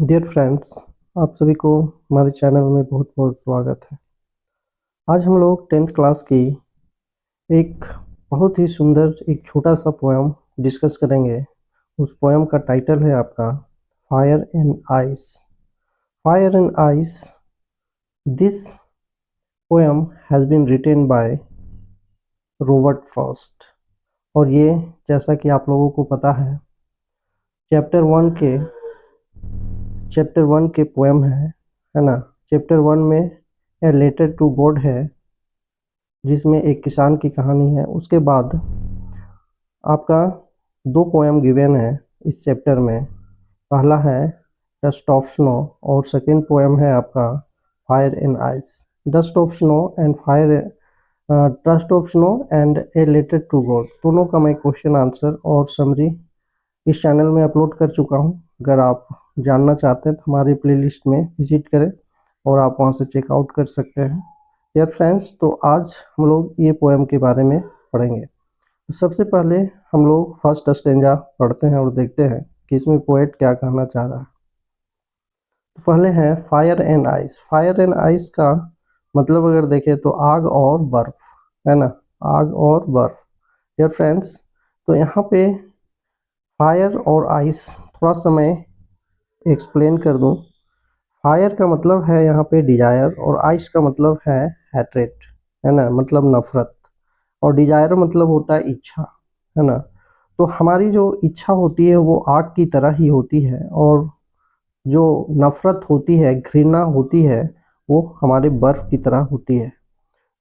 Dear friends, आप सभी को हमारे चैनल में बहुत बहुत स्वागत है। आज हम लोग 10th क्लास की एक बहुत ही सुंदर एक छोटा सा पोएम डिस्कस करेंगे। उस पोएम का टाइटल है आपका fire and ice. Fire and ice, this poem has been written by Robert Frost. और ये जैसा कि आप लोगों को पता है, चैप्टर वन के पोएम है ना। चैप्टर वन में ए लेटर टू गॉड है, जिसमें एक किसान की कहानी है। उसके बाद आपका दो पोएम गिवन है इस चैप्टर में। पहला है डस्ट ऑफ स्नो और सेकंड पोएम है आपका fire and ice. Dust of snow and fire dust of snow and a letter to God, दोनों का मैं क्वेश्चन आंसर और समरी इस चैनल में अपलोड कर चुका हूँ। अगर आप जानना चाहते हैं तो हमारी प्लेलिस्ट में विजिट करें और आप वहाँ से चेकआउट कर सकते हैं। डियर फ्रेंड्स, तो आज हम लोग ये पोएम के बारे में पढ़ेंगे। सबसे पहले हम लोग फर्स्ट स्टेंजा पढ़ते हैं और देखते हैं कि इसमें पोएट क्या कहना चाह रहा है। तो पहले है fire and ice. Fire and ice का मतलब अगर देखें तो आग और बर्फ, है ना, आग और बर्फ। डियर फ्रेंड्स, तो यहाँ पे फायर और आइस थोड़ा सा मैं एक्सप्लेन कर दूं। फायर का मतलब है यहाँ पे डिजायर और आइस का मतलब है हैट्रेट, है ना, मतलब नफरत। और डिजायर मतलब होता है इच्छा, है ना। तो हमारी जो इच्छा होती है वो आग की तरह ही होती है, और जो नफरत होती है, घृणा होती है, वो हमारे बर्फ की तरह होती है।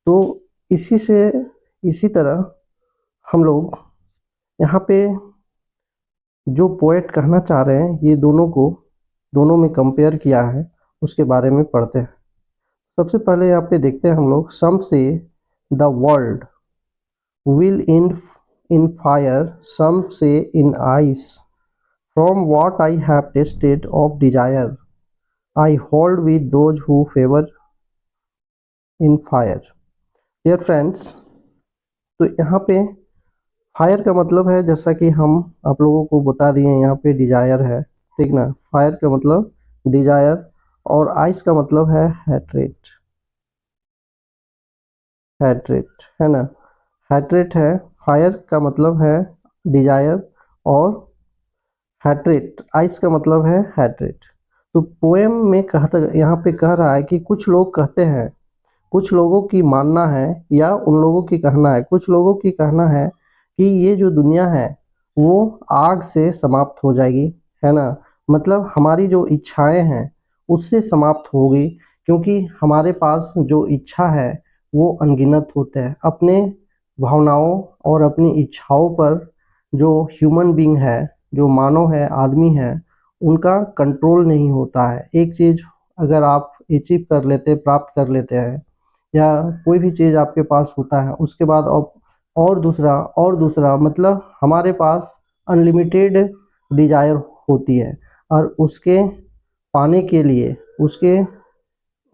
तो इसी तरह हम लोग यहाँ पे जो पोएट कहना चाह रहे हैं, ये दोनों में कंपेयर किया है, उसके बारे में पढ़ते हैं। सबसे पहले यहाँ पे देखते हैं हम लोग। सम से the world will in fire, some say in ice. From what I have tasted of desire, I hold with those who favor in fire. Dear friends, तो यहाँ पे फायर का मतलब है, जैसा कि हम आप लोगों को बता दिए, यहाँ पे डिजायर है, ठीक ना। फायर का मतलब डिजायर और आइस का मतलब है हैट्रेट, है ना। हैट्रेट है, फायर का मतलब है डिजायर और हैट्रेट, आइस का मतलब है हैट्रेट। तो पोएम में कहता, यहाँ पे कह रहा है कि कुछ लोग कहते हैं, कुछ लोगों की मानना है, या उन लोगों की कहना है, कुछ लोगों की कहना है कि ये जो दुनिया है वो आग से समाप्त हो जाएगी, है ना। मतलब हमारी जो इच्छाएं हैं उससे समाप्त होगी, क्योंकि हमारे पास जो इच्छा है वो अनगिनत होते हैं। अपने भावनाओं और अपनी इच्छाओं पर जो ह्यूमन बीइंग है, जो मानव है, आदमी है, उनका कंट्रोल नहीं होता है। एक चीज़ अगर आप अचीव कर लेते, प्राप्त कर लेते हैं, या कोई भी चीज़ आपके पास होता है, उसके बाद अब और दूसरा मतलब हमारे पास अनलिमिटेड डिजायर होती है, और उसके पाने के लिए,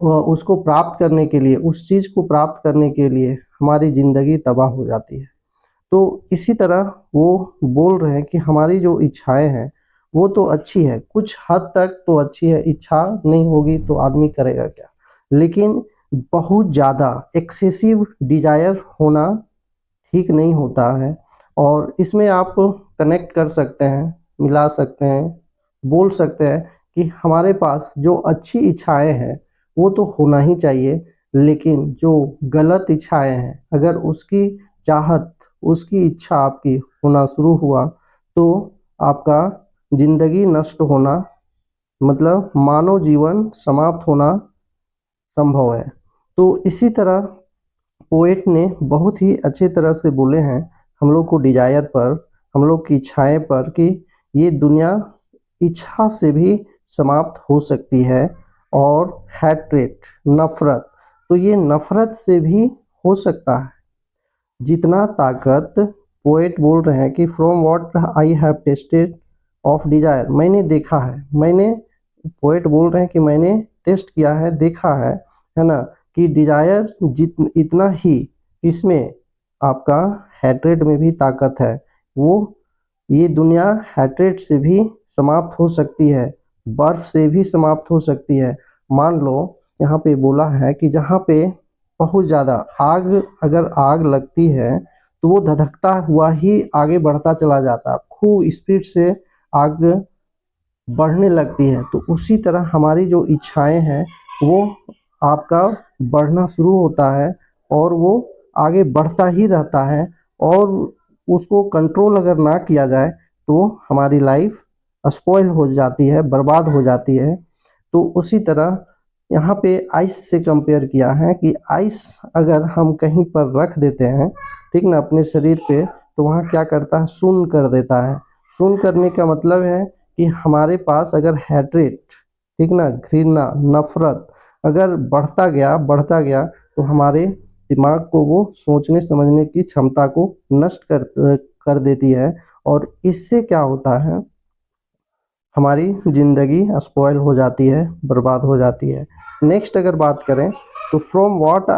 उसको प्राप्त करने के लिए, उस चीज़ को प्राप्त करने के लिए हमारी ज़िंदगी तबाह हो जाती है। तो इसी तरह वो बोल रहे हैं कि हमारी जो इच्छाएं हैं वो तो अच्छी है, कुछ हद तक तो अच्छी है। इच्छा नहीं होगी तो आदमी करेगा क्या। लेकिन बहुत ज़्यादा एक्सेसिव डिजायर होना ठीक नहीं होता है। और इसमें आप कनेक्ट कर सकते हैं, मिला सकते हैं, बोल सकते हैं कि हमारे पास जो अच्छी इच्छाएं हैं वो तो होना ही चाहिए, लेकिन जो गलत इच्छाएं हैं, अगर उसकी चाहत, उसकी इच्छा आपकी होना शुरू हुआ तो आपका जिंदगी नष्ट होना, मतलब मानव जीवन समाप्त होना संभव है। तो इसी तरह पोएट ने बहुत ही अच्छे तरह से बोले हैं हम लोग को डिजायर पर, हम लोग की इच्छाएं पर, कि ये दुनिया इच्छा से भी समाप्त हो सकती है। और हैट्रेट, नफरत, तो ये नफरत से भी हो सकता है। जितना ताकत, पोएट बोल रहे हैं कि from what I have tested of desire, मैंने देखा है, पोएट बोल रहे हैं कि मैंने टेस्ट किया है, देखा है ना, कि डिजायर इतना ही इसमें आपका हैट्रेट में भी ताकत है। वो ये दुनिया हैट्रेट से भी समाप्त हो सकती है। बर्फ से भी समाप्त हो सकती है। मान लो यहाँ पे बोला है कि जहाँ पे बहुत ज़्यादा आग, अगर आग लगती है तो वो धधकता हुआ ही आगे बढ़ता चला जाता है, खूब स्पीड से आग बढ़ने लगती है। तो उसी तरह हमारी जो इच्छाएं हैं वो आपका बढ़ना शुरू होता है और वो आगे बढ़ता ही रहता है, और उसको कंट्रोल अगर ना किया जाए तो हमारी लाइफ स्पॉइल हो जाती है, बर्बाद हो जाती है। तो उसी तरह यहाँ पे आइस से कंपेयर किया है कि आइस अगर हम कहीं पर रख देते हैं, ठीक ना, अपने शरीर पे, तो वहाँ क्या करता है, शून्य कर देता है। शून्य करने का मतलब है कि हमारे पास अगर हैट्रेट, ठीक ना, घृणा, नफरत अगर बढ़ता गया तो हमारे दिमाग को वो सोचने समझने की क्षमता को नष्ट कर देती है, और इससे क्या होता है, हमारी ज़िंदगी स्पॉइल हो जाती है, बर्बाद हो जाती है। नेक्स्ट अगर बात करें तो from what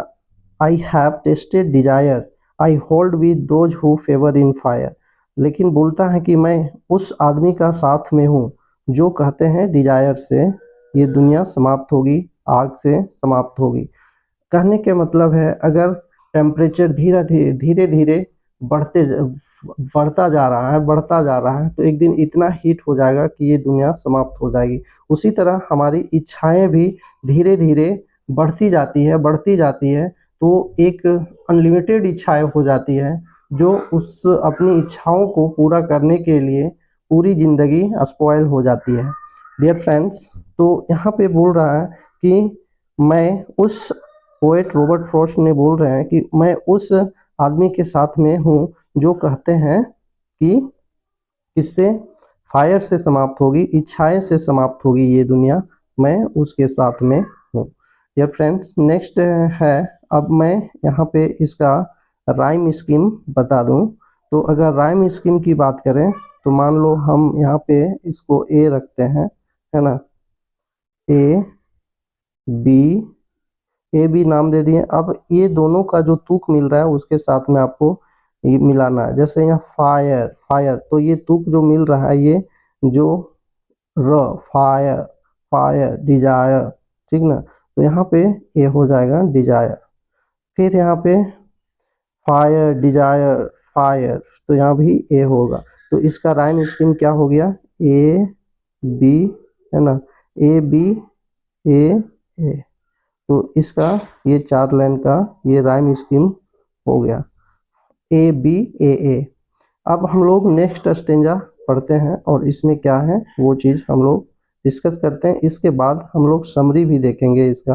I have tested Dzire I hold with those who favour in fire. लेकिन बोलता है कि मैं उस आदमी का साथ में हूँ जो कहते हैं डिजायर से ये दुनिया समाप्त होगी, आग से समाप्त होगी। कहने के मतलब है अगर टेम्परेचर धीरे धीरे बढ़ते बढ़ता जा रहा है तो एक दिन इतना हीट हो जाएगा कि ये दुनिया समाप्त हो जाएगी। उसी तरह हमारी इच्छाएं भी धीरे धीरे बढ़ती जाती है, तो एक अनलिमिटेड इच्छाएं हो जाती है, जो उस अपनी इच्छाओं को पूरा करने के लिए पूरी ज़िंदगी स्पॉइल हो जाती है। डियर फ्रेंड्स, तो यहाँ पे बोल रहा है कि मैं उस पोएट रॉबर्ट फ्रॉस्ट ने बोल रहे हैं कि मैं उस आदमी के साथ में हूँ जो कहते हैं कि इससे फायर से समाप्त होगी, इच्छाएं से समाप्त होगी ये दुनिया, मैं उसके साथ में हूँ। ये फ्रेंड्स, नेक्स्ट है, अब मैं यहाँ पे इसका राइम स्कीम बता दूँ। तो अगर राइम स्कीम की बात करें तो मान लो हम यहाँ पे इसको ए रखते हैं, है ना, ए बी, ए बी नाम दे दिए। अब ये दोनों का जो तुक मिल रहा है उसके साथ में आपको ये मिलाना है। जैसे यहाँ फायर, फायर, तो ये तुक जो मिल रहा है ये जो फायर, फायर डिजायर, ठीक ना, तो यहाँ पे ए हो जाएगा डिजायर। फिर यहाँ पे फायर डिजायर फायर, तो यहाँ भी ए होगा। तो इसका राइम स्कीम क्या हो गया, ए बी, है ना, ए बी ए ए। तो इसका ये 4 लाइन का ये राइम स्कीम हो गया, ए बी ए। अब हम लोग नेक्स्ट स्टेंजा पढ़ते हैं और इसमें क्या है वो चीज़ हम लोग डिस्कस करते हैं। इसके बाद हम लोग समरी भी देखेंगे इसका।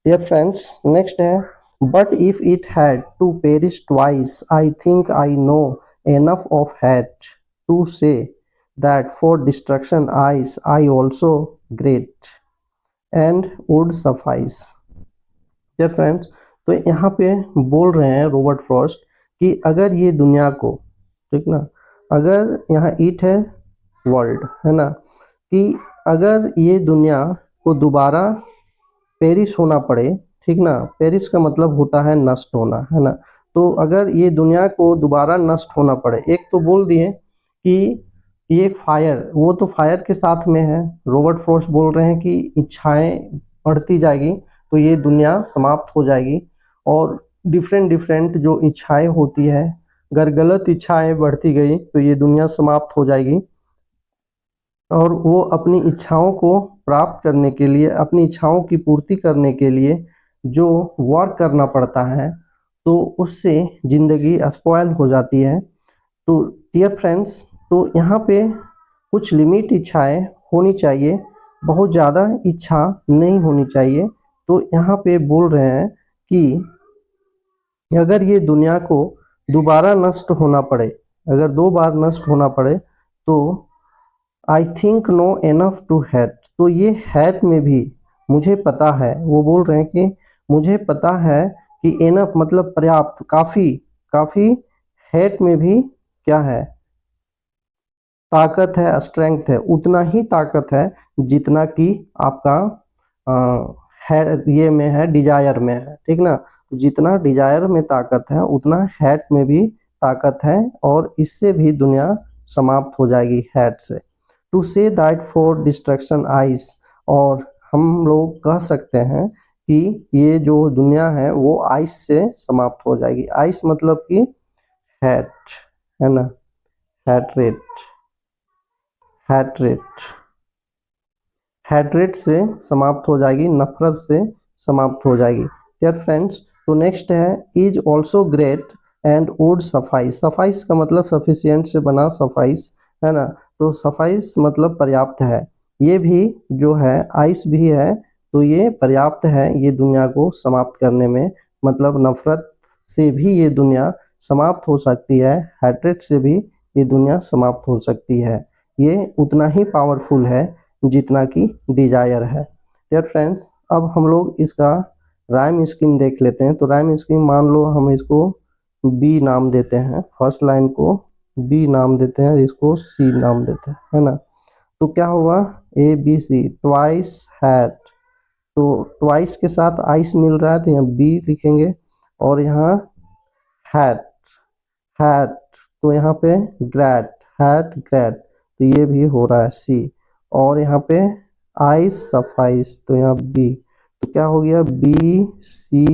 डियर फ्रेंड्स, नेक्स्ट है, but if it had to perish twice I think I know enough of had to say that for destruction I also great and would suffice. Dear friends, तो यहाँ पे बोल रहे हैं रॉबर्ट फ्रॉस्ट कि अगर ये दुनिया को, ठीक ना, अगर यहाँ ईट है वर्ल्ड, है ना, कि अगर ये दुनिया को दोबारा पेरिश होना पड़े, ठीक ना, पेरिश का मतलब होता है नष्ट होना, है ना, तो अगर ये दुनिया को दोबारा नष्ट होना पड़े, एक तो बोल दिए कि ये फायर, वो तो फायर के साथ में है। रॉबर्ट फ्रॉस्ट बोल रहे हैं कि इच्छाएं बढ़ती जाएगी तो ये दुनिया समाप्त हो जाएगी, और डिफरेंट डिफरेंट जो इच्छाएं होती है, अगर गलत इच्छाएं बढ़ती गई तो ये दुनिया समाप्त हो जाएगी, और वो अपनी इच्छाओं को प्राप्त करने के लिए, अपनी इच्छाओं की पूर्ति करने के लिए जो वर्क करना पड़ता है, तो उससे ज़िंदगी स्पॉइल हो जाती है। तो डियर फ्रेंड्स, तो यहाँ पे कुछ लिमिट इच्छाएं होनी चाहिए, बहुत ज़्यादा इच्छा नहीं होनी चाहिए। तो यहाँ पे बोल रहे हैं कि अगर ये दुनिया को दोबारा नष्ट होना पड़े, अगर 2 बार नष्ट होना पड़े, तो I think know enough to hate, तो ये हैट में भी मुझे पता है, वो बोल रहे हैं कि मुझे पता है कि एनफ मतलब पर्याप्त, काफ़ी, काफ़ी, हैट में भी क्या है, ताकत है, स्ट्रेंथ है, उतना ही ताकत है जितना कि आपका है ये में है, डिजायर में है, ठीक ना, जितना डिजायर में ताकत है उतना हैट में भी ताकत है, और इससे भी दुनिया समाप्त हो जाएगी हैट से। To say that for destruction ice, और हम लोग कह सकते हैं कि ये जो दुनिया है वो आइस से समाप्त हो जाएगी। आइस मतलब कि हैट, है ना, हैट्रेट, हैट्रेट, हैट्रेट से समाप्त हो जाएगी, नफरत से समाप्त हो जाएगी। डियर फ्रेंड्स, तो नेक्स्ट है is also great and would suffice. Suffice का मतलब सफिशियंट से बना सफाइस, है ना, तो सफाइस मतलब पर्याप्त है। ये भी जो है आइस भी है, तो ये पर्याप्त है ये दुनिया को समाप्त करने में, मतलब नफरत से भी ये दुनिया समाप्त हो सकती है, हैट्रेट से भी ये दुनिया समाप्त हो सकती है। ये उतना ही पावरफुल है जितना कि डिजायर है। डियर फ्रेंड्स, अब हम लोग इसका राइम स्कीम देख लेते हैं। तो राइम स्कीम, मान लो हम इसको बी नाम देते हैं, फर्स्ट लाइन को बी नाम देते हैं, इसको सी नाम देते हैं, है ना। तो क्या हुआ, A B C, twice hate, तो ट्वाइस के साथ आइस मिल रहा है तो यहाँ बी लिखेंगे, और यहाँ हैट, हैट, तो यहाँ पे ग्रेट, हैट ग्रेट, तो ये भी हो रहा है सी, और यहाँ पे आइस सफाइस, तो यहाँ बी, तो क्या हो गया B C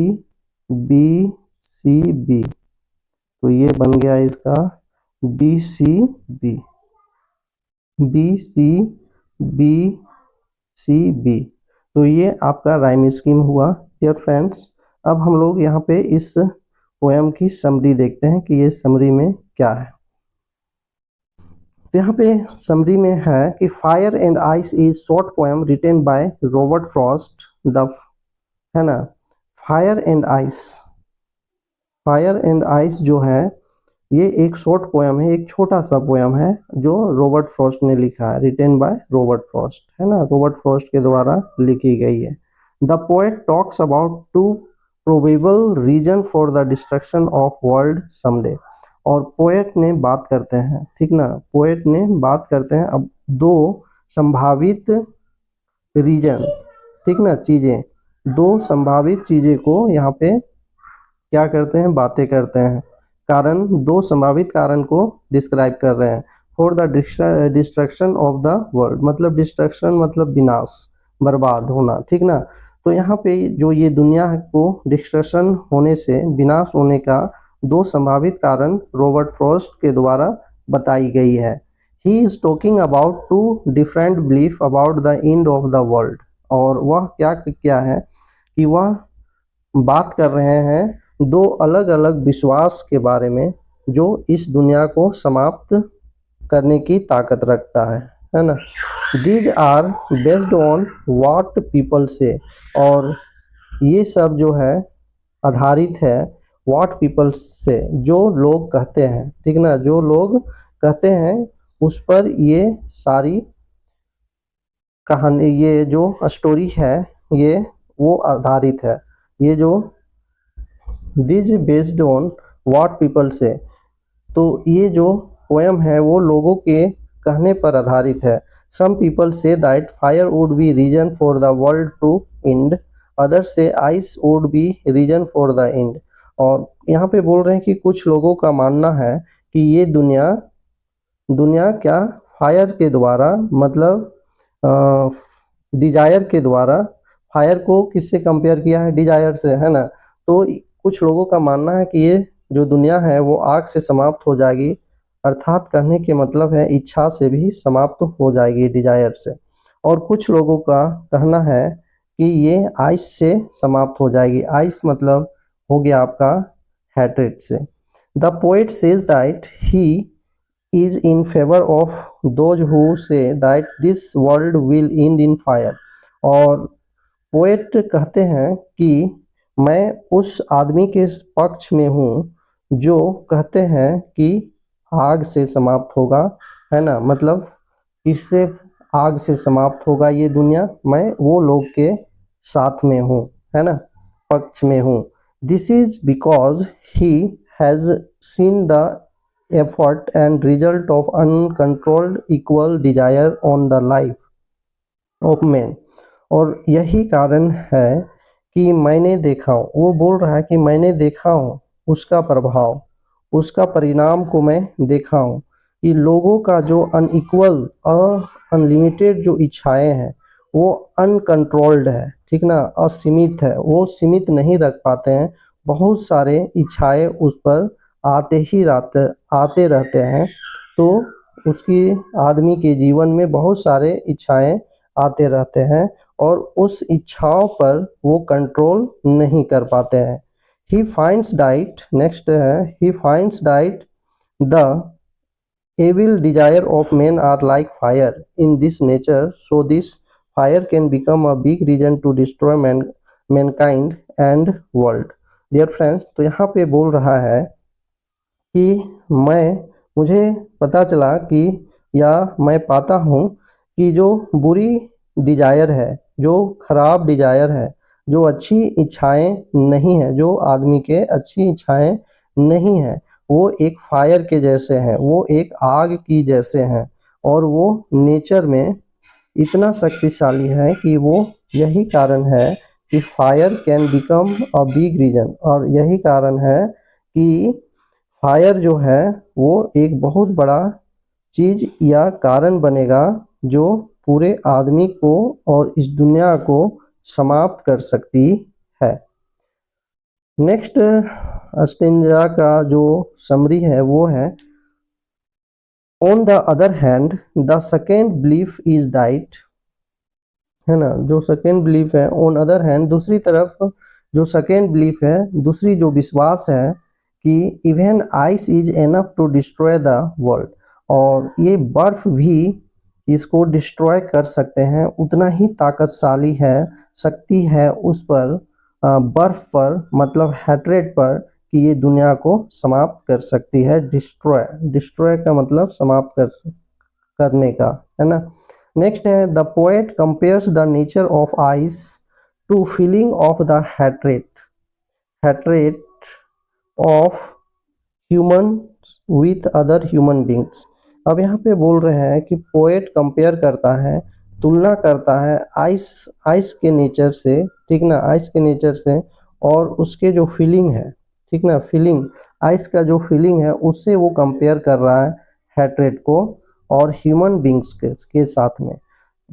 B C B, तो ये बन गया इसका B C B, B C B C B. तो ये आपका राइम स्कीम हुआ। डियर फ्रेंड्स, अब हम लोग यहाँ पे इस पोएम की समरी देखते हैं कि ये समरी में क्या है। तो यहाँ पे समरी में है कि fire and ice is short poem written by Robert Frost the, है ना, fire and ice, fire and ice जो है ये एक शॉर्ट पोएम है, एक छोटा सा पोएम है जो रॉबर्ट फ्रॉस्ट ने लिखा है, रिटेन बाय रॉबर्ट फ्रॉस्ट, है ना, रॉबर्ट फ्रॉस्ट के द्वारा लिखी गई है। The poet talks about two probable reason for the destruction of world someday, और पोएट ने बात करते हैं, ठीक ना, पोएट ने बात करते हैं अब दो संभावित रीजन, ठीक ना, चीजें, दो संभावित चीजें को यहाँ पे क्या करते हैं, बातें करते हैं, कारण, दो संभावित कारण को डिस्क्राइब कर रहे हैं। For the destruction of the world, मतलब डिस्ट्रक्शन मतलब विनाश, बर्बाद होना, ठीक ना। तो यहाँ पे जो ये दुनिया को डिस्ट्रक्शन होने से, विनाश होने का दो संभावित कारण रॉबर्ट फ्रॉस्ट के द्वारा बताई गई है। He is talking about two different belief about the end of the world, और वह क्या क्या है कि वह बात कर रहे हैं दो अलग अलग विश्वास के बारे में जो इस दुनिया को समाप्त करने की ताकत रखता है ना। These are based on what people say, और ये सब जो है आधारित है व्हाट पीपल से, जो लोग कहते हैं, ठीक ना, जो लोग कहते हैं उस पर ये सारी कहानी, ये जो स्टोरी है ये वो आधारित है, ये जो this based on what people से, तो ये जो पोएम है वो लोगों के कहने पर आधारित है। Some people say that fire would be reason for the world to end, others say ice would be reason for the end, और यहाँ पे बोल रहे हैं कि कुछ लोगों का मानना है कि ये दुनिया, दुनिया क्या, फायर के द्वारा, मतलब डिजायर के द्वारा, फायर को किससे कंपेयर किया है, डिजायर से, है ना। तो कुछ लोगों का मानना है कि ये जो दुनिया है वो आग से समाप्त हो जाएगी, अर्थात कहने के मतलब है इच्छा से भी समाप्त हो जाएगी, डिजायर से। और कुछ लोगों का कहना है कि ये आइस से समाप्त हो जाएगी, आइस मतलब हो गया आपका हैट्रेट से। The poet says that he is in favor of those who say that this world will end in fire, और पोएट कहते हैं कि मैं उस आदमी के पक्ष में हूँ जो कहते हैं कि आग से समाप्त होगा, है ना, मतलब इससे आग से समाप्त होगा ये दुनिया, मैं वो लोग के साथ में हूँ, है ना, पक्ष में हूँ। This is because he has seen the effort and result of uncontrolled equal desire on the life of man, और यही कारण है कि मैंने देखा हूँ, वो बोल रहा है कि मैंने देखा हूँ उसका प्रभाव, उसका परिणाम को मैं देखा हूँ, कि लोगों का जो अनइक्वल और अनलिमिटेड जो इच्छाएं हैं वो अनकंट्रोल्ड है, ठीक ना, असीमित है, वो सीमित नहीं रख पाते हैं। बहुत सारे इच्छाएं उस पर आते रहते हैं। तो उसकी आदमी के जीवन में बहुत सारे इच्छाएं आते रहते हैं और उस इच्छाओं पर वो कंट्रोल नहीं कर पाते हैं। ही फाइंड्स दैट, नेक्स्ट है, he finds that the evil desire of men are like fire in this nature, so this fire can become a big reason to destroy mankind and world. Dear friends, तो यहाँ पे बोल रहा है कि मुझे पता चला कि या मैं पाता हूँ कि जो बुरी डिजायर है, जो खराब डिजायर है, जो अच्छी इच्छाएं नहीं है, जो आदमी के अच्छी इच्छाएं नहीं है, वो एक फायर के जैसे हैं, वो एक आग की जैसे हैं और वो नेचर में इतना शक्तिशाली है कि वो यही कारण है कि fire can become a big reason, और यही कारण है कि फायर जो है वो एक बहुत बड़ा चीज या कारण बनेगा जो पूरे आदमी को और इस दुनिया को समाप्त कर सकती है। नेक्स्ट अस्टेंजा का जो समरी है वो है, on the other hand the second belief is that, है ना, जो सेकेंड बिलीफ है, ऑन अदर हैंड दूसरी तरफ जो सेकेंड बिलीफ है, दूसरी जो विश्वास है कि even ice is enough to destroy the world, और ये बर्फ भी इसको डिस्ट्रॉय कर सकते हैं, उतना ही ताकतशाली है, शक्ति है उस पर, बर्फ पर, मतलब हैट्रेड पर, कि ये दुनिया को समाप्त कर सकती है। डिस्ट्रॉय, डिस्ट्रॉय का मतलब समाप्त करने का, है ना। नेक्स्ट है, the poet compares the nature of ice to feeling of the hatred, hatred of human with other human beings. अब यहाँ पे बोल रहे हैं कि पोएट कंपेयर करता है, तुलना करता है आइस, आइस के नेचर से, ठीक ना, आइस के नेचर से, और उसके जो फीलिंग है, ठीक ना, फीलिंग, आइस का जो फीलिंग है उससे वो कंपेयर कर रहा है हैट्रेड को और ह्यूमन बींग्स के साथ में।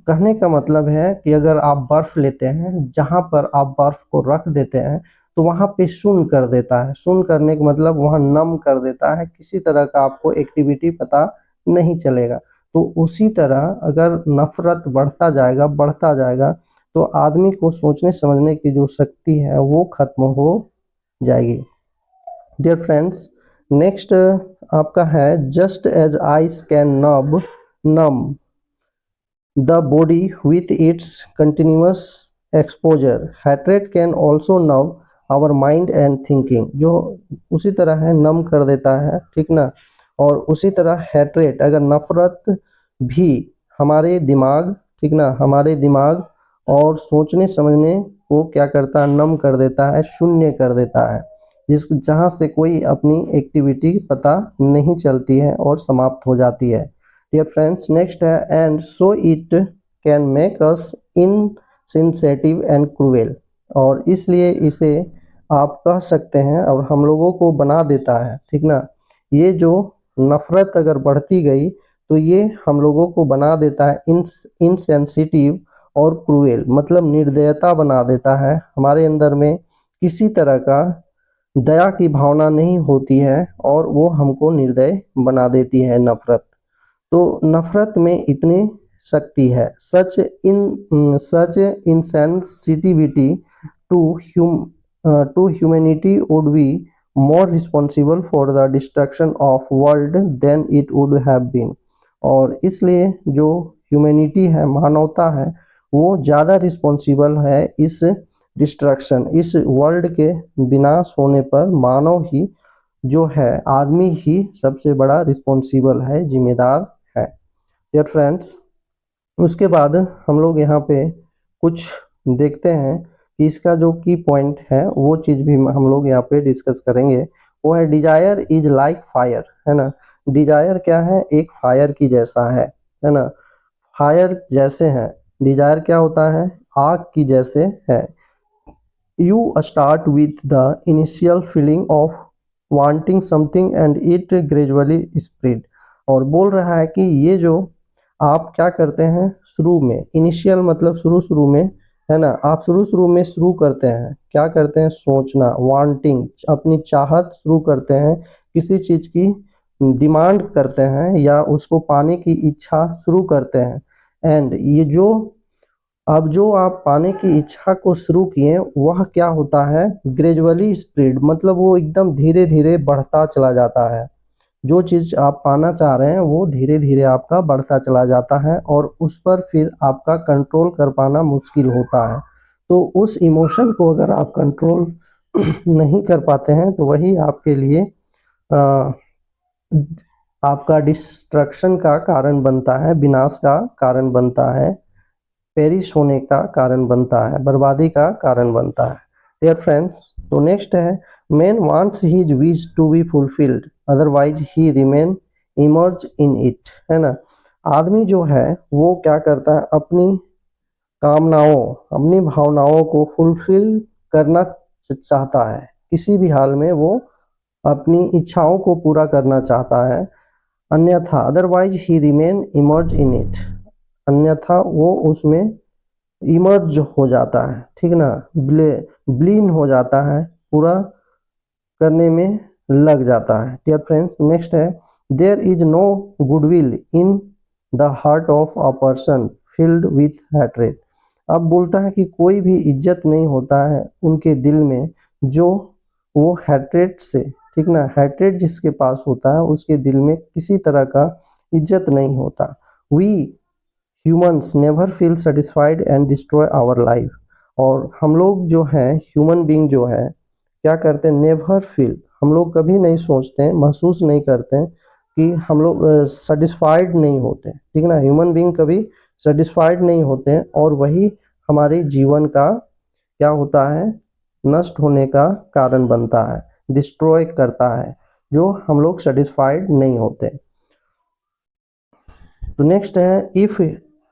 कहने का मतलब है कि अगर आप बर्फ लेते हैं, जहाँ पर आप बर्फ को रख देते हैं तो वहाँ पे शून्य कर देता है। शून्य करने का मतलब वहाँ नम कर देता है, किसी तरह का आपको एक्टिविटी पता नहीं चलेगा। तो उसी तरह अगर नफरत बढ़ता जाएगा तो आदमी को सोचने समझने की जो शक्ति है वो खत्म हो जाएगी। डियर फ्रेंड्स, नेक्स्ट आपका है, just as ice can numb the body with its continuous exposure, hatred can also numb our mind and thinking, जो उसी तरह है, नम कर देता है, ठीक ना। और उसी तरह हैट्रेड, अगर नफरत भी हमारे दिमाग, ठीक ना, हमारे दिमाग और सोचने समझने को क्या करता है, नम कर देता है, शून्य कर देता है, जिस जहाँ से कोई अपनी एक्टिविटी पता नहीं चलती है और समाप्त हो जाती है। डियर फ्रेंड्स, नेक्स्ट है, and so it can make us insensitive and cruel, और इसलिए इसे आप कह सकते हैं और हम लोगों को बना देता है, ठीक ना। ये जो नफरत अगर बढ़ती गई तो ये हम लोगों को बना देता है इनसेंसिटिव और क्रूएल, मतलब निर्दयता बना देता है, हमारे अंदर में किसी तरह का दया की भावना नहीं होती है और वो हमको निर्दय बना देती है नफरत। तो नफरत में इतनी शक्ति है, सच insensitivity to humanity would be more responsible for the destruction of world than it would have been, और इसलिए जो ह्यूमैनिटी है, मानवता है, वो ज़्यादा रिस्पॉन्सिबल है इस डिस्ट्रक्शन, इस वर्ल्ड के विनाश होने पर मानव ही जो है, आदमी ही सबसे बड़ा रिस्पॉन्सिबल है, जिम्मेदार है। डियर फ्रेंड्स, उसके बाद हम लोग यहाँ पे कुछ देखते हैं कि इसका जो की पॉइंट है वो चीज़ भी हम लोग यहाँ पे डिस्कस करेंगे। वो है, डिजायर इज लाइक फायर, है ना। डिजायर क्या है, एक फायर की जैसा है ना, फायर जैसे है। डिजायर क्या होता है, आग की जैसे है। You start with the initial feeling of wanting something and it gradually spread. और बोल रहा है कि ये जो आप क्या करते हैं शुरू में, इनिशियल मतलब शुरू में, है ना, आप शुरू में शुरू करते हैं, क्या करते हैं, सोचना, वांटिंग, अपनी चाहत शुरू करते हैं, किसी चीज़ की डिमांड करते हैं या उसको पाने की इच्छा शुरू करते हैं। एंड ये जो अब जो आप पाने की इच्छा को शुरू किए वह क्या होता है, ग्रेजुअली स्प्रेड, मतलब वो एकदम धीरे धीरे बढ़ता चला जाता है। जो चीज़ आप पाना चाह रहे हैं वो धीरे धीरे आपका बढ़ता चला जाता है और उस पर फिर आपका कंट्रोल कर पाना मुश्किल होता है। तो उस इमोशन को अगर आप कंट्रोल नहीं कर पाते हैं तो वही आपके लिए आ, आपका डिस्ट्रक्शन का कारण बनता है, विनाश का कारण बनता है, पेरिश होने का कारण बनता है, बर्बादी का कारण बनता है। डियर फ्रेंड्स, तो नेक्स्ट है, man wants his wish to be fulfilled otherwise he remain immerse in it, है ना। आदमी जो है वो क्या करता है, अपनी कामनाओं, अपनी भावनाओं को फुलफिल करना चाहता है, किसी भी हाल में वो अपनी इच्छाओं को पूरा करना चाहता है, अन्यथा otherwise he remain immerse in it, अन्यथा वो उसमें इमर्ज हो जाता है, ठीक ना, ब्लीन हो जाता है, पूरा करने में लग जाता है। डियर फ्रेंड्स, नेक्स्ट है, there is no goodwill in the heart of a person filled with hatred. अब बोलता है कि कोई भी इज्जत नहीं होता है उनके दिल में जो वो हैट्रेड से, ठीक ना, हैट्रेड जिसके पास होता है उसके दिल में किसी तरह का इज्जत नहीं होता। We humans never feel satisfied and destroy our life. और हम लोग जो हैं, ह्यूमन बीइंग जो है, क्या करते हैं, नेवर फील, हम लोग कभी नहीं सोचते हैं, महसूस नहीं करते हैं कि हम लोग सेटिस्फाइड नहीं होते, ठीक ना, ह्यूमन बीइंग कभी सेटिस्फाइड नहीं होते हैं और वही हमारे जीवन का क्या होता है, नष्ट होने का कारण बनता है, डिस्ट्रॉय करता है, जो हम लोग सेटिस्फाइड नहीं होते। तो नेक्स्ट है,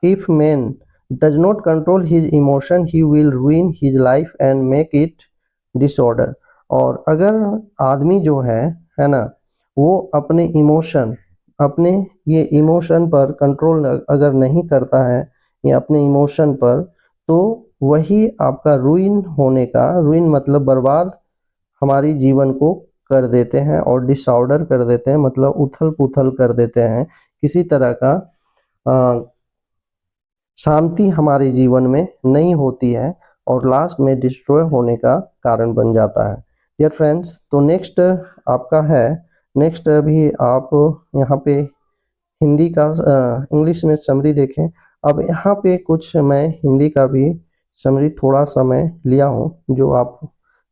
if man does not control his emotion he will रूइन his life and make it disorder. और अगर आदमी जो है ना, वो अपने इमोशन, अपने ये इमोशन पर कंट्रोल अगर नहीं करता है या अपने इमोशन पर, तो वही आपका रूइन होने का, रूइन मतलब बर्बाद, हमारी जीवन को कर देते हैं और डिसऑर्डर कर देते हैं, मतलब उथल पुथल कर देते हैं, किसी तरह का शांति हमारे जीवन में नहीं होती है और लास्ट में डिस्ट्रॉय होने का कारण बन जाता है। डियर फ्रेंड्स, तो नेक्स्ट आपका है, नेक्स्ट अभी आप यहाँ पे हिंदी का इंग्लिश में समरी देखें। अब यहाँ पे कुछ मैं हिंदी का भी समरी थोड़ा सा मैं लिया हूँ जो आप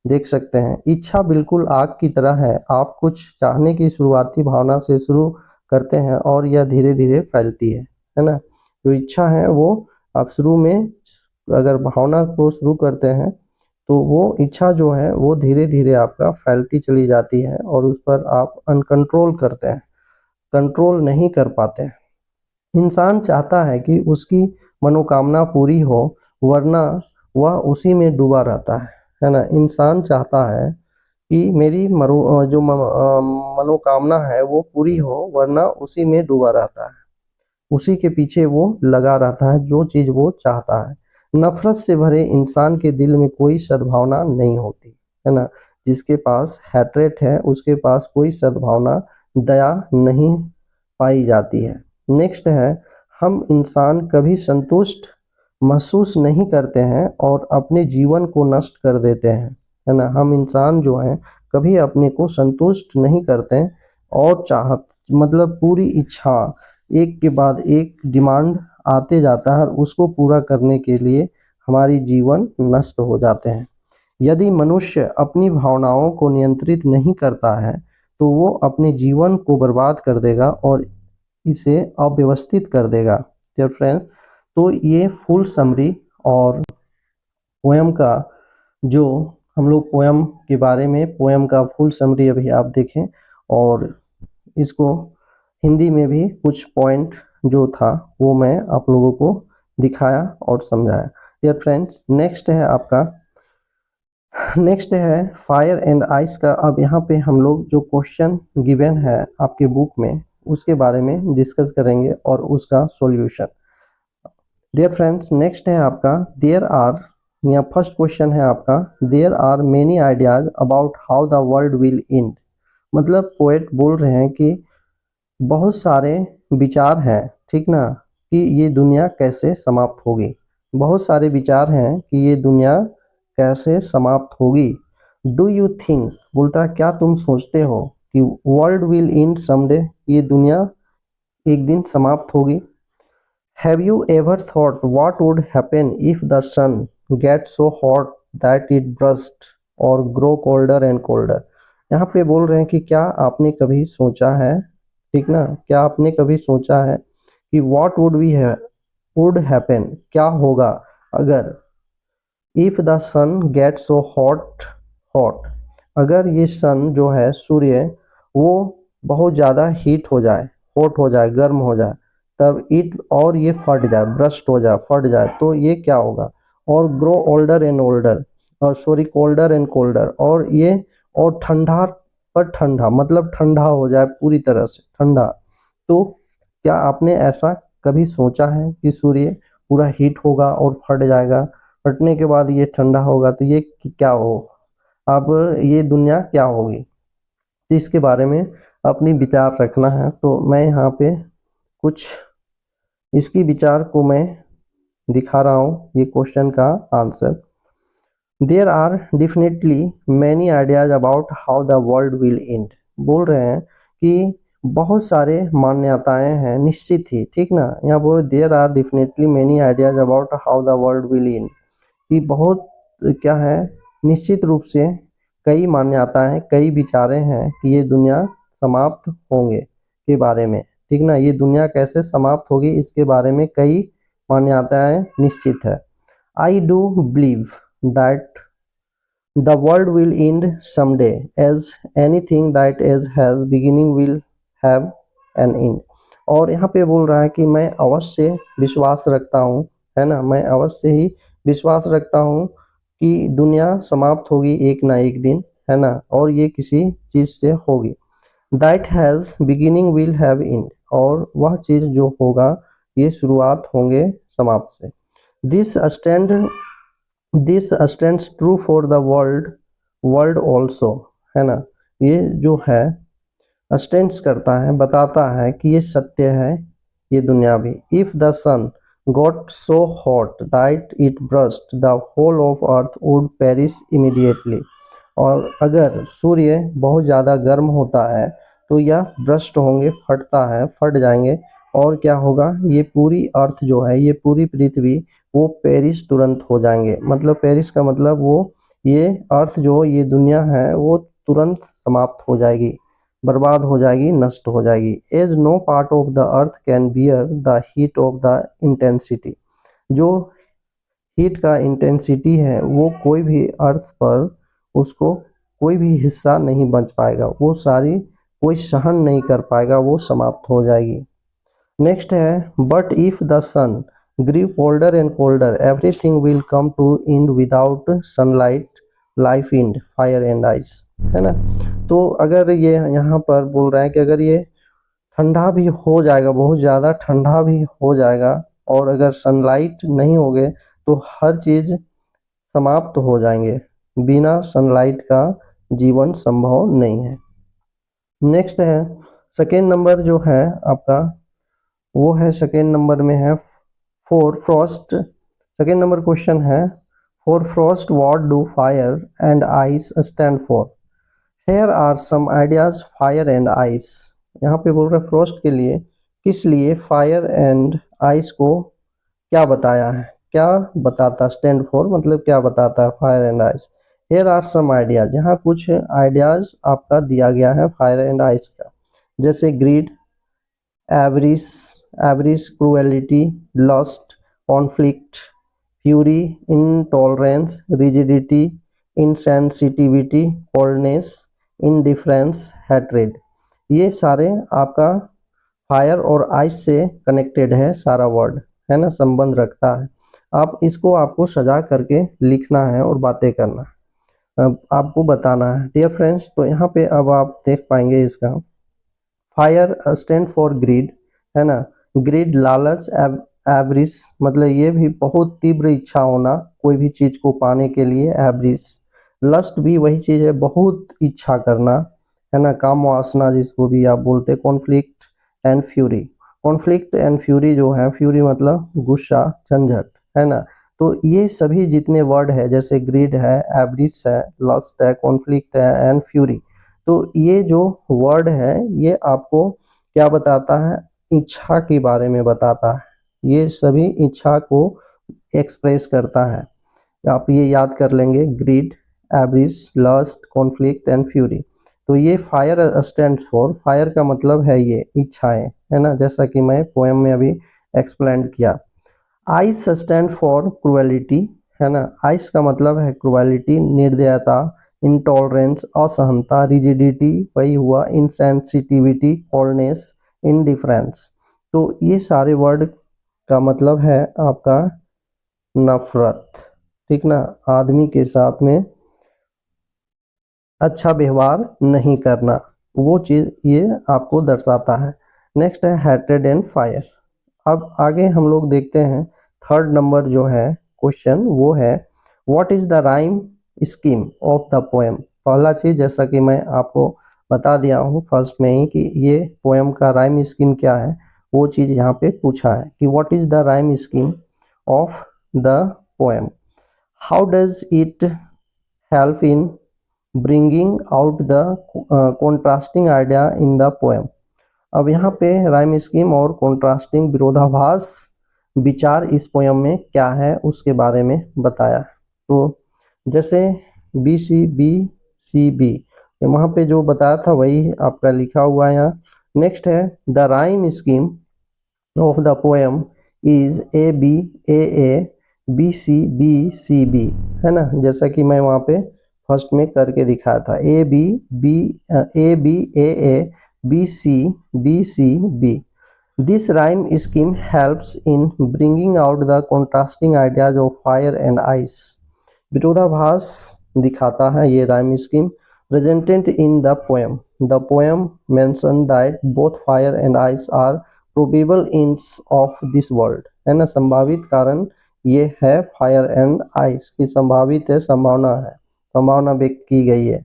देख सकते हैं। इच्छा बिल्कुल आग की तरह है, आप कुछ चाहने की शुरुआती भावना से शुरू करते हैं और यह धीरे धीरे फैलती है ना। जो इच्छा है वो आप शुरू में अगर भावना को शुरू करते हैं तो वो इच्छा जो है वो धीरे धीरे आपका फैलती चली जाती है और उस पर आप अनकंट्रोल करते हैं, कंट्रोल नहीं कर पाते हैं। इंसान चाहता है कि उसकी मनोकामना पूरी हो, वरना वह उसी में डूबा रहता है ना। इंसान चाहता है कि मेरी जो मनोकामना है वो पूरी हो, वरना उसी में डूबा रहता है, उसी के पीछे वो लगा रहता है, जो चीज़ वो चाहता है। नफरत से भरे इंसान के दिल में कोई सद्भावना नहीं होती, है ना। जिसके पास हैट्रेट है उसके पास कोई सद्भावना, दया नहीं पाई जाती है। नेक्स्ट है, हम इंसान कभी संतुष्ट महसूस नहीं करते हैं और अपने जीवन को नष्ट कर देते हैं, है ना। हम इंसान जो हैं कभी अपने को संतुष्ट नहीं करते हैं और चाहत मतलब पूरी इच्छा, एक के बाद एक डिमांड आते जाता है और उसको पूरा करने के लिए हमारी जीवन नष्ट हो जाते हैं। यदि मनुष्य अपनी भावनाओं को नियंत्रित नहीं करता है तो वो अपने जीवन को बर्बाद कर देगा और इसे अव्यवस्थित कर देगा। डियर फ्रेंड्स, तो ये फुल समरी और पोएम का जो हम लोग पोएम के बारे में, पोएम का फुल समरी अभी आप देखें और इसको हिंदी में भी कुछ पॉइंट जो था वो मैं आप लोगों को दिखाया और समझाया। डियर फ्रेंड्स, नेक्स्ट है आपका, नेक्स्ट है फायर एंड आइस का। अब यहाँ पे हम लोग जो क्वेश्चन गिवन है आपके बुक में उसके बारे में डिस्कस करेंगे और उसका सॉल्यूशन। डियर फ्रेंड्स, नेक्स्ट है आपका देयर आर, यहाँ फर्स्ट क्वेश्चन है आपका, there are many ideas about how the world will end. मतलब पोएट बोल रहे हैं कि बहुत सारे विचार हैं, ठीक ना, कि ये दुनिया कैसे समाप्त होगी। बहुत सारे विचार हैं कि ये दुनिया कैसे समाप्त होगी। डू यू थिंक, बोलता है क्या तुम सोचते हो कि वर्ल्ड विल एंड समडे, ये दुनिया एक दिन समाप्त होगी। Have you ever thought what would happen if the sun gets so hot that it bursts or grow colder and colder? यहाँ पे बोल रहे हैं कि क्या आपने कभी सोचा है, ठीक ना, क्या आपने कभी सोचा है कि what would happen, क्या होगा अगर if the sun gets so hot, अगर ये सन जो है सूर्य वो बहुत ज़्यादा हीट हो जाए, हॉट हो जाए, गर्म हो जाए, तब इट और ये फट जाए, ब्रस्ट हो जाए, फट जाए, तो ये क्या होगा। और ग्रो ओल्डर एंड ओल्डर, और सॉरी कोल्डर एंड कोल्डर, और ये और ठंडा पर ठंडा, मतलब ठंडा हो जाए पूरी तरह से ठंडा। तो क्या आपने ऐसा कभी सोचा है कि सूर्य पूरा हीट होगा और फट जाएगा, फटने के बाद ये ठंडा होगा, तो ये क्या हो, अब ये दुनिया क्या होगी। तो इसके बारे में अपनी विचार रखना है। तो मैं यहाँ पे कुछ इसकी विचार को मैं दिखा रहा हूँ, ये क्वेश्चन का answer. There are definitely many ideas about how the world will end. बोल रहे हैं कि बहुत सारे मान्यताएं हैं, निश्चित ही, ठीक ना, यहाँ बोल there are definitely many ideas about how the world will end, कि बहुत क्या है, निश्चित रूप से कई मान्यताएं, कई विचारें हैं कि ये दुनिया समाप्त होंगे के बारे में, ठीक ना, ये दुनिया कैसे समाप्त होगी इसके बारे में कई मान्यताएं निश्चित है। I do believe that the world will and someday, as anything that is has beginning will have an end। और यहाँ पे बोल रहा है कि मैं अवश्य विश्वास रखता हूँ, है ना, मैं अवश्य ही विश्वास रखता हूँ कि दुनिया समाप्त होगी एक ना एक दिन, है ना, और ये किसी चीज़ से होगी। That has beginning will have and, और वह चीज़ जो होगा ये शुरुआत होंगे समाप्त से। This stand this stands true for the world also, है ना, ये जो है स्टैंड्स करता है, बताता है कि ये सत्य है, ये दुनिया भी। If the sun got so hot that it burst the whole of earth would perish immediately. और अगर सूर्य बहुत ज़्यादा गर्म होता है तो यह ब्रस्ट होंगे, फटता है, फट जाएंगे, और क्या होगा, ये पूरी अर्थ जो है, ये पूरी पृथ्वी वो पेरिस तुरंत हो जाएंगे। मतलब पेरिस का मतलब वो, ये अर्थ जो ये दुनिया है वो तुरंत समाप्त हो जाएगी, बर्बाद हो जाएगी, नष्ट हो जाएगी। As no part of the earth can bear the heat of the intensity, जो हीट का इंटेंसिटी है वो कोई भी अर्थ पर उसको कोई भी हिस्सा नहीं बच पाएगा, वो सारी कोई सहन नहीं कर पाएगा, वो समाप्त हो जाएगी। नेक्स्ट है but if the sun grew colder and colder everything will come to end without sunlight life and fire and ice, है ना। तो अगर ये यहाँ पर बोल रहा है कि अगर ये ठंडा भी हो जाएगा, बहुत ज़्यादा ठंडा भी हो जाएगा, और अगर सनलाइट नहीं होगे तो हर चीज़ समाप्त हो जाएंगे, बिना सनलाइट का जीवन संभव नहीं है। नेक्स्ट है सेकेंड नंबर जो है आपका, वो है सेकेंड नंबर में है for Frost. Second number question है for Frost what do fire and ice stand for. Here are some ideas fire and ice. यहाँ पे बोल रहे फ्रॉस्ट के लिए, किस लिए फायर एंड आइस को क्या बताया है, क्या बताता, स्टैंड फॉर मतलब क्या बताता है fire and ice. Here are some ideas, यहाँ कुछ आइडियाज आपका दिया गया है फायर एंड आइस का, जैसे greed, avarice, cruelty, lust, conflict, fury, intolerance, rigidity, insensitivity, coldness, indifference, hatred. ये सारे आपका फायर और आइस से कनेक्टेड है, सारा वर्ड, है ना, संबंध रखता है। आप इसको आपको सजा करके लिखना है और बातें करना है, अब आपको बताना है। डियर फ्रेंड्स, तो यहाँ पे अब आप देख पाएंगे इसका फायर स्टैंड फॉर ग्रीड, है ना। ग्रीड लालच, एवरिस मतलब ये भी बहुत तीव्र इच्छा होना कोई भी चीज को पाने के लिए, एवरिस। लस्ट भी वही चीज है, बहुत इच्छा करना, है ना, काम वासना जिसको भी आप बोलते हैं। Conflict and fury, conflict and fury जो है, फ्यूरी मतलब गुस्सा, झंझट, है ना। तो ये सभी जितने वर्ड है, जैसे ग्रीड है, एवरिस है, लस्ट है, कॉन्फ्लिक्ट है एंड फ्यूरी, तो ये जो वर्ड है ये आपको क्या बताता है, इच्छा के बारे में बताता है। ये सभी इच्छा को एक्सप्रेस करता है। आप ये याद कर लेंगे, greed, avarice, lust, conflict and fury. तो ये फायर स्टैंड्स फॉर, फायर का मतलब है ये इच्छाएं, है ना, जैसा कि मैं पोएम में अभी एक्सप्लेन किया। आइस स्टैंड फॉर क्रुएलिटी, है ना। आइस का मतलब है क्रुएलिटी, निर्दयता, इंटॉलरेंस, असहनता, रिजिडिटी वही हुआ, इनसेंसिटिविटी, कोल्डनेस, इनडिफरेंस। तो ये सारे वर्ड का मतलब है आपका नफरत, ठीक ना, आदमी के साथ में अच्छा व्यवहार नहीं करना, वो चीज़ ये आपको दर्शाता है। नेक्स्ट है हैट्रेड एंड फायर। अब आगे हम लोग देखते हैं थर्ड नंबर जो है क्वेश्चन, वो है what is the rhyme scheme of the poem. पहला चीज जैसा कि मैं आपको बता दिया हूँ फर्स्ट में ही कि ये पोएम का राइम स्कीम क्या है, वो चीज यहाँ पे पूछा है कि what is the rhyme scheme of the poem, how does it help in bringing out the contrasting idea in the poem. अब यहाँ पे राइम स्कीम और कॉन्ट्रास्टिंग विरोधाभास विचार इस पोयम में क्या है उसके बारे में बताया। तो जैसे बी सी बी वहाँ पे जो बताया था वही आपका लिखा हुआ है यहाँ। नेक्स्ट है the rhyme scheme of the poem is A B C B, है ना, जैसा कि मैं वहाँ पे फर्स्ट में करके दिखाया था, A B A B C B. This rhyme scheme helps in bringing out the contrasting ideas of fire and ice. विरोधाभास दिखाता है ये rhyme scheme presented in the poem. The poem mentioned that both fire and ice are probable ends of this world. है ना, संभावित कारण ये है फायर एंड आइस की, संभावित है, संभावना है, संभावना व्यक्त की गई है।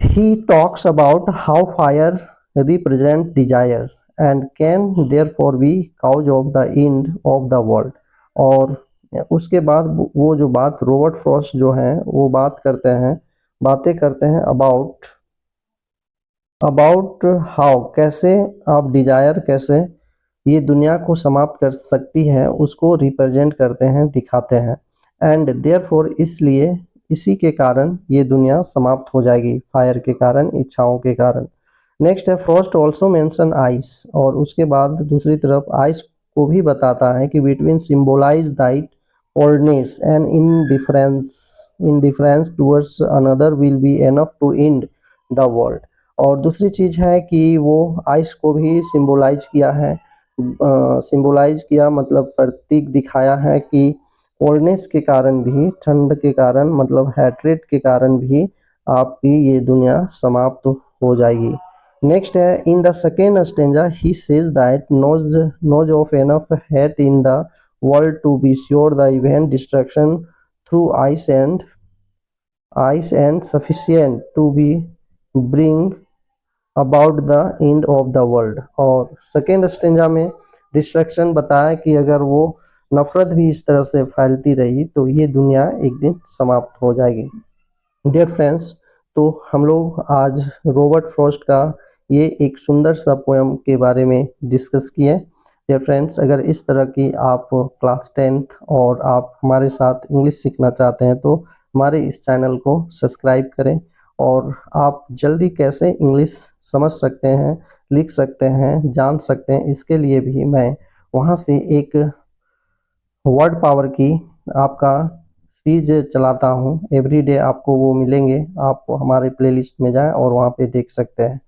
He talks about how fire represents desire and can therefore be cause of the end of the world। और उसके बाद वो जो बात रॉबर्ट फ्रॉस्ट जो हैं वो बातें करते हैं अबाउट हाउ, कैसे आप डिजायर कैसे ये दुनिया को समाप्त कर सकती है उसको रिप्रेजेंट करते हैं, दिखाते हैं। एंड देयरफॉर, इसलिए इसी के कारण ये दुनिया समाप्त हो जाएगी, फायर के कारण, इच्छाओं के कारण। नेक्स्ट है फ्रॉस्ट ऑल्सो मेंशन आइस, और उसके बाद दूसरी तरफ आइस को भी बताता है कि between symbolise that coldness and indifference towards another will be enough to end the world. और दूसरी चीज है कि वो आइस को भी सिंबोलाइज किया है, सिंबोलाइज किया मतलब प्रतीक दिखाया है कि कोल्डनेस के कारण भी, ठंड के कारण मतलब हैट्रेट के कारण भी आपकी ये दुनिया समाप्त हो जाएगी। नेक्स्ट है in the second stanza he says that knows of enough hate in the world to be sure the event destruction through ice and sufficient to be bring about the end of the world. और second stanza में destruction बताया कि अगर वो नफरत भी इस तरह से फैलती रही तो ये दुनिया एक दिन समाप्त हो जाएगी। डियर फ्रेंड्स, तो हम लोग आज रॉबर्ट फ्रॉस्ट का ये एक सुंदर सा पोएम के बारे में डिस्कस किए। डियर फ्रेंड्स, अगर इस तरह की आप क्लास 10th और आप हमारे साथ इंग्लिश सीखना चाहते हैं तो हमारे इस चैनल को सब्सक्राइब करें, और आप जल्दी कैसे इंग्लिश समझ सकते हैं, लिख सकते हैं, जान सकते हैं, इसके लिए भी मैं वहाँ से एक वर्ड पावर की आपका सीरीज चलाता हूँ, एवरीडे आपको वो मिलेंगे, आप हमारे प्लेलिस्ट में जाएं और वहाँ पे देख सकते हैं।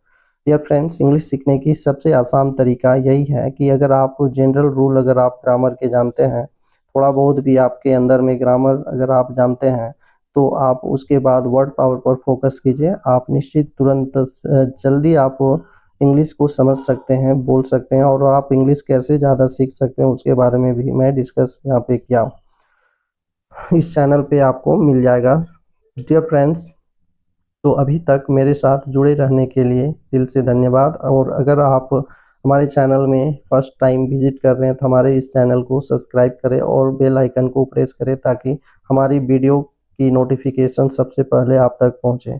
डियर फ्रेंड्स, इंग्लिश सीखने की सबसे आसान तरीका यही है कि अगर आप जनरल रूल, अगर आप ग्रामर के जानते हैं, थोड़ा बहुत भी आपके अंदर में ग्रामर अगर आप जानते हैं, तो आप उसके बाद वर्ड पावर पर फोकस कीजिए, आप निश्चित तुरंत जल्दी आप इंग्लिश को समझ सकते हैं, बोल सकते हैं, और आप इंग्लिश कैसे ज़्यादा सीख सकते हैं उसके बारे में भी मैं डिस्कस यहाँ पे किया। इस चैनल पे आपको मिल जाएगा। डियर फ्रेंड्स, तो अभी तक मेरे साथ जुड़े रहने के लिए दिल से धन्यवाद। और अगर आप हमारे चैनल में फर्स्ट टाइम विजिट कर रहे हैं तो हमारे इस चैनल को सब्सक्राइब करें और बेल आइकन को प्रेस करें ताकि हमारी वीडियो की नोटिफिकेशन सबसे पहले आप तक पहुंचे।